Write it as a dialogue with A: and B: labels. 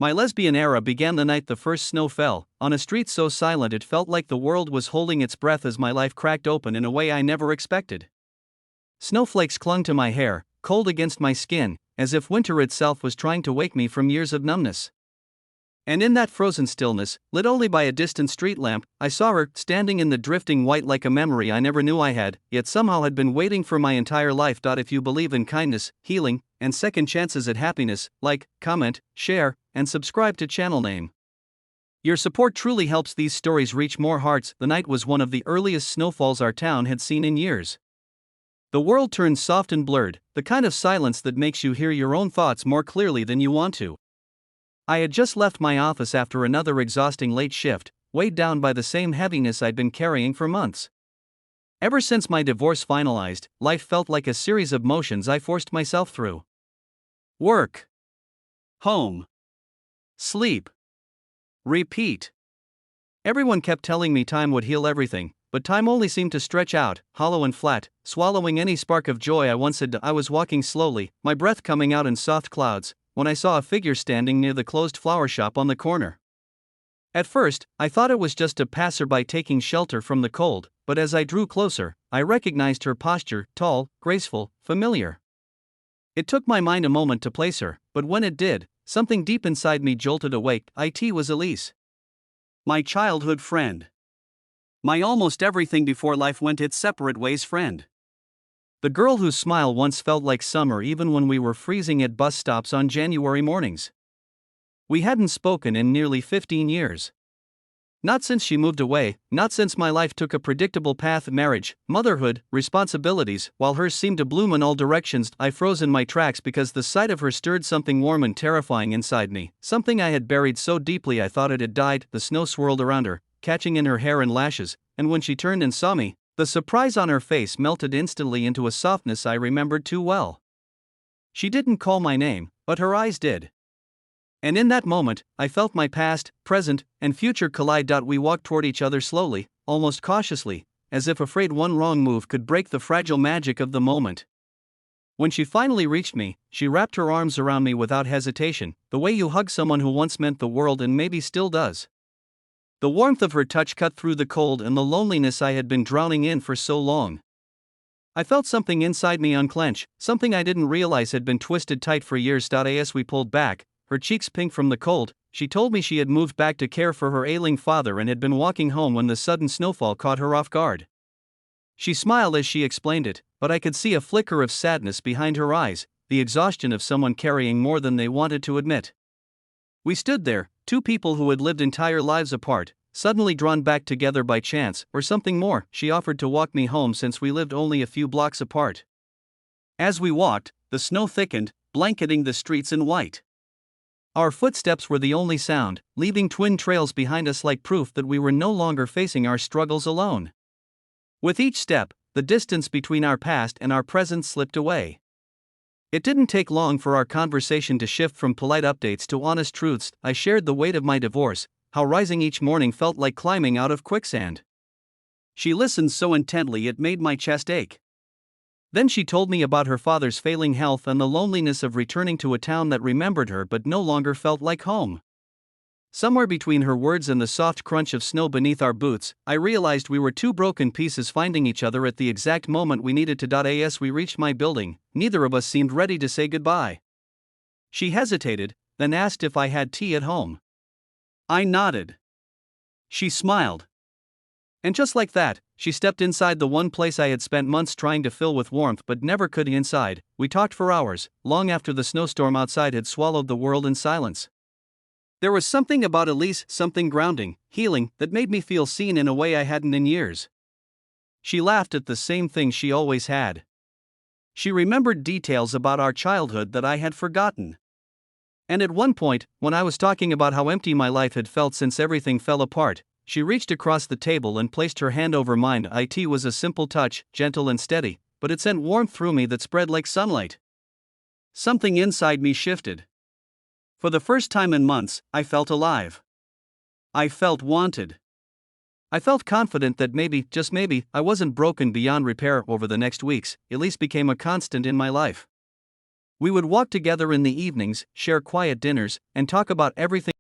A: My lesbian era began the night the first snow fell, on a street so silent it felt like the world was holding its breath as my life cracked open in a way I never expected. Snowflakes clung to my hair, cold against my skin, as if winter itself was trying to wake me from years of numbness. And in that frozen stillness, lit only by a distant street lamp, I saw her, standing in the drifting white like a memory I never knew I had, yet somehow had been waiting for my entire life. If you believe in kindness, healing, and second chances at happiness, like, comment, share, and subscribe to channel name. Your support truly helps these stories reach more hearts. The night was one of the earliest snowfalls our town had seen in years. The world turned soft and blurred, the kind of silence that makes you hear your own thoughts more clearly than you want to. I had just left my office after another exhausting late shift, weighed down by the same heaviness I'd been carrying for months. Ever since my divorce finalized, life felt like a series of motions I forced myself through. Work. Home. Sleep. Repeat. Everyone kept telling me time would heal everything, but time only seemed to stretch out, hollow and flat, swallowing any spark of joy I once had. I was walking slowly, my breath coming out in soft clouds, when I saw a figure standing near the closed flower shop on the corner. At first, I thought it was just a passerby taking shelter from the cold, but as I drew closer, I recognized her posture, tall, graceful, familiar. It took my mind a moment to place her, but when it did, something deep inside me jolted awake. It was Elise. My childhood friend. My almost everything before life went its separate ways friend. The girl whose smile once felt like summer even when we were freezing at bus stops on January mornings. We hadn't spoken in nearly 15 years. Not since she moved away, not since my life took a predictable path: marriage, motherhood, responsibilities, while hers seemed to bloom in all directions. I froze in my tracks because the sight of her stirred something warm and terrifying inside me, something I had buried so deeply I thought it had died. The snow swirled around her, catching in her hair and lashes, and when she turned and saw me, the surprise on her face melted instantly into a softness I remembered too well. She didn't call my name, but her eyes did. And in that moment, I felt my past, present, and future collide. We walked toward each other slowly, almost cautiously, as if afraid one wrong move could break the fragile magic of the moment. When she finally reached me, she wrapped her arms around me without hesitation, the way you hug someone who once meant the world and maybe still does. The warmth of her touch cut through the cold and the loneliness I had been drowning in for so long. I felt something inside me unclench, something I didn't realize had been twisted tight for years. As we pulled back, her cheeks pink from the cold, she told me she had moved back to care for her ailing father and had been walking home when the sudden snowfall caught her off guard. She smiled as she explained it, but I could see a flicker of sadness behind her eyes, the exhaustion of someone carrying more than they wanted to admit. We stood there, two people who had lived entire lives apart, suddenly drawn back together by chance, or something more. She offered to walk me home since we lived only a few blocks apart. As we walked, the snow thickened, blanketing the streets in white. Our footsteps were the only sound, leaving twin trails behind us like proof that we were no longer facing our struggles alone. With each step, the distance between our past and our present slipped away. It didn't take long for our conversation to shift from polite updates to honest truths. I shared the weight of my divorce, how rising each morning felt like climbing out of quicksand. She listened so intently it made my chest ache. Then she told me about her father's failing health and the loneliness of returning to a town that remembered her but no longer felt like home. Somewhere between her words and the soft crunch of snow beneath our boots, I realized we were two broken pieces finding each other at the exact moment we needed to. As we reached my building, neither of us seemed ready to say goodbye. She hesitated, then asked if I had tea at home. I nodded. She smiled. And just like that, she stepped inside the one place I had spent months trying to fill with warmth but never could. Inside, we talked for hours, long after the snowstorm outside had swallowed the world in silence. There was something about Elise, something grounding, healing, that made me feel seen in a way I hadn't in years. She laughed at the same things she always had. She remembered details about our childhood that I had forgotten. And at one point, when I was talking about how empty my life had felt since everything fell apart, she reached across the table and placed her hand over mine. It was a simple touch, gentle and steady, but it sent warmth through me that spread like sunlight. Something inside me shifted. For the first time in months, I felt alive. I felt wanted. I felt confident that maybe, just maybe, I wasn't broken beyond repair. Over the next weeks, Elise became a constant in my life. We would walk together in the evenings, share quiet dinners, and talk about everything